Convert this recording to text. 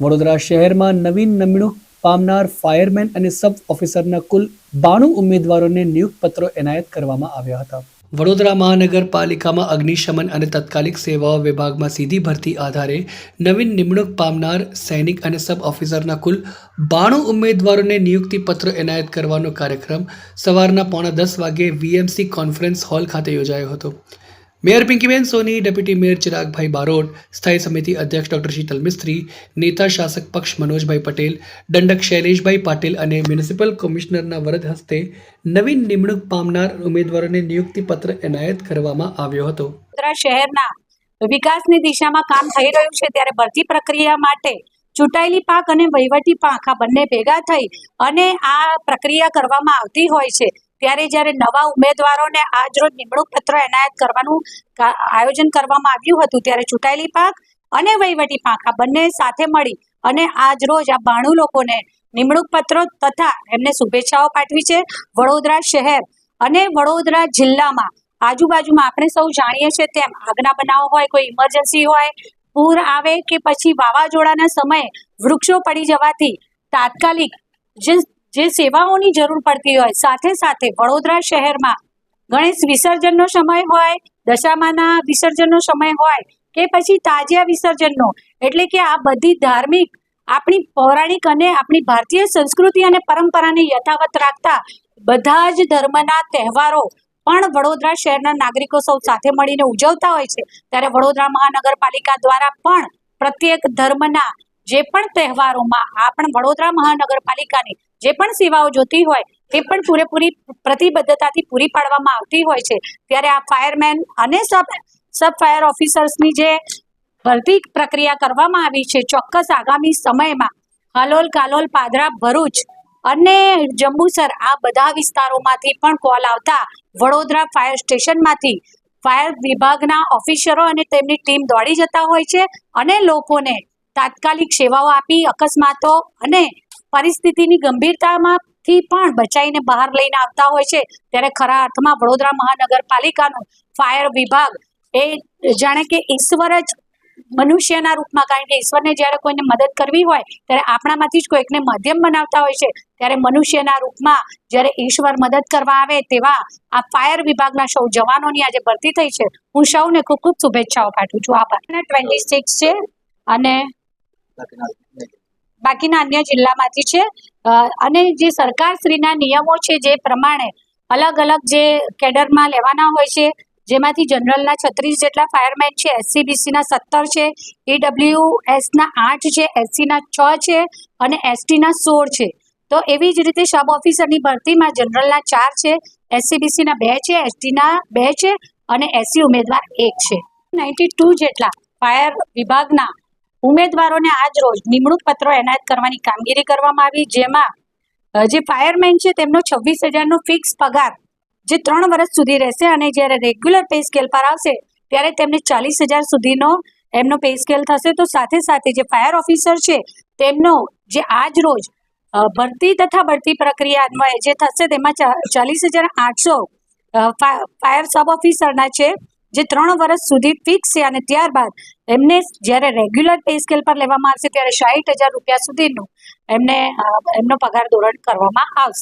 વડોદરા શહેરમાં નવીન નિમણૂક પામનાર ફાયરમેન અને સબ ઓફિસરના કુલ 92 ઉમેદવારોને નિયુક્ત પત્રો એનાયત કરવામાં આવ્યા હતા. વડોદરા મહાનગરપાલિકામાં અગ્નિશમન અને તાત્કાલિક સેવાઓ વિભાગમાં સીધી ભરતી આધારે નવીન નિમણૂક પામનાર સૈનિક અને સબ ઓફિસરના કુલ 92 ઉમેદવારોને નિયુક્તિ પત્રો એનાયત કરવાનો કાર્યક્રમ સવારના 9:45 વાગ્યે વીએમસી કોન્ફરન્સ હોલ ખાતે યોજાયો હતો. મેયર પિંકીબેન સોની, ડેપ્યુટી મેયર ચિરાગભાઈ બારોટ, સ્થાયી સમિતિ અધ્યક્ષ ડોક્ટર શીતલ મિસ્ત્રી, નેતા શાસક પક્ષ મનોજભાઈ પટેલ, દંડક શૈલેષભાઈ પાટીલ અને મ્યુનિસિપલ કમિશનરના વરદ હસ્તે નવીન નિમણૂક પામનાર ઉમેદવારોને નિયુક્તિ પત્ર એનાયત કરવામાં આવ્યો હતો. વડોદરા શહેરના વિકાસની દિશામાં કામ થઈ રહ્યું છે ત્યારે ભરતી પ્રક્રિયા માટે ચૂંટાયેલી પાંખ અને વહીવટી પાંખ આ બંને ભેગા થઈ અને આ પ્રક્રિયા કરવામાં આવતી હોય છે. ત્યારે જ્યારે નવા ઉમેદવારોને આજ રોજ નિમણૂક પત્ર એનાયત કરવાનું આયોજન કરવામાં આવ્યું હતું ત્યારે ચૂંટાયેલી પાંખ અને વહીવટી પાંખ આ બંને સાથે મળી અને આજ રોજ આ 92 લોકોને નિમણૂક પત્રો તથા એમને શુભેચ્છાઓ પાઠવી છે. વડોદરા શહેર અને વડોદરા જિલ્લામાં આજુબાજુમાં આપણે સૌ જાણીએ છીએ તેમ આગના બનાવ હોય, કોઈ ઇમરજન્સી હોય, પૂર આવે કે પછી વાવાઝોડાના સમયે વૃક્ષો પડી જવાથી તાત્કાલિક જે સેવાઓની જરૂર પડતી હોય, સાથે સાથે વડોદરા શહેરમાં ગણેશ વિસર્જનનો સમય હોય, દશામાના વિસર્જનનો સમય હોય કે પછી તાજિયા વિસર્જનનો, એટલે કે આ બધી ધાર્મિક આપણી પૌરાણિક અને આપણી ભારતીય સંસ્કૃતિ અને પરંપરાને યથાવત રાખતા બધા જ ધર્મના તહેવારો પણ વડોદરા શહેરના નાગરિકો સૌ સાથે મળીને ઉજવતા હોય છે. ત્યારે વડોદરા મહાનગરપાલિકા દ્વારા પણ પ્રત્યેક ધર્મના જે પણ તહેવારોમાં આપણ વડોદરા મહાનગરપાલિકાની જે પણ સેવાઓ જોતી હોય તે પણ પૂરેપૂરી પ્રતિબદ્ધતાથી પૂરી પાડવામાં આવતી હોય છે. ત્યારે આ ફાયરમેન અને સબ ફાયર ઓફિસર્સની જે ભરતી પ્રક્રિયા કરવામાં આવી છે, ચોક્કસ આગામી સમયમાં હાલોલ, કાલોલ, પાદરા, ભરૂચ અને જંબુસર આ બધા વિસ્તારોમાંથી પણ કોલ આવતા વડોદરા ફાયર સ્ટેશનમાંથી ફાયર વિભાગના ઓફિસરો અને તેમની ટીમ દોડી જતા હોય છે અને લોકોને તાત્કાલિક સેવાઓ આપી અકસ્માતો અને પરિસ્થિતિની ગંભીરતામાંથી પણ બચાવીને બહાર લઈને આવતા હોય છે. ત્યારે ખરા અર્થમાં વડોદરા મહાનગરપાલિકાનું ફાયર વિભાગ એ જાણે કે ઈશ્વર જ મનુષ્યના રૂપમાં, કારણ કે ઈશ્વરને જ્યારે કોઈને મદદ કરવી હોય ત્યારે આપણામાંથી જ કોઈકને માધ્યમ બનાવતા હોય છે. ત્યારે મનુષ્યના રૂપમાં જ્યારે ઈશ્વર મદદ કરવા આવે તેવા આ ફાયર વિભાગના સૌ જવાનોની આજે ભરતી થઈ છે. હું સૌને ખૂબ ખૂબ શુભેચ્છાઓ પાઠવું છું. આભાર. 26 છે અને બાકીના અન્ય જિલ્લામાંથી છે અને જે સરકારશ્રીના નિયમો છે જે પ્રમાણે અલગ અલગ જે કેડરમાં લેવાના હોય છે, જેમાંથી જનરલના 36 જેટલા ફાયરમેન છે, SCBCના 17 છે, EWSના 8 છે, SCના 6 છે અને STના 16 છે. તો એવી જ રીતે સબ ઓફિસરની ભરતીમાં જનરલના 4 છે, SCBCના 2 છે, STના 2 છે અને SC ઉમેદવાર 1 છે. 92 જેટલા ફાયર વિભાગના ઉમેદવારોને આજ રોજ નિમણૂક પત્રો એનાયત કરવાની કામગીરી કરવામાં આવી, જેમાં જે ફાયરમેન છે તેમનો 26,000નો ફિક્સ પગાર જે 3 વર્ષ સુધી રહેશે અને જ્યારે રેગ્યુલર પે સ્કેલ પર આવશે ત્યારે તેમને 40,000 સુધીનો એમનો પે સ્કેલ થશે. તો સાથે સાથે જે ફાયર ઓફિસર છે તેમનો જે આજ રોજ ભરતી તથા બઢતી પ્રક્રિયા અન્વયે જે થશે તેમાં 40,800 ફાયર સબ ઓફિસરના છે જે 3 વર્ષ સુધી ફિક્સ છે અને ત્યારબાદ એમને જ્યારે રેગ્યુલર પે સ્કેલ પર લેવામાં આવશે ત્યારે 60,000 રૂપિયા સુધીનું એમનો પગાર ધોરણ કરવામાં આવશે.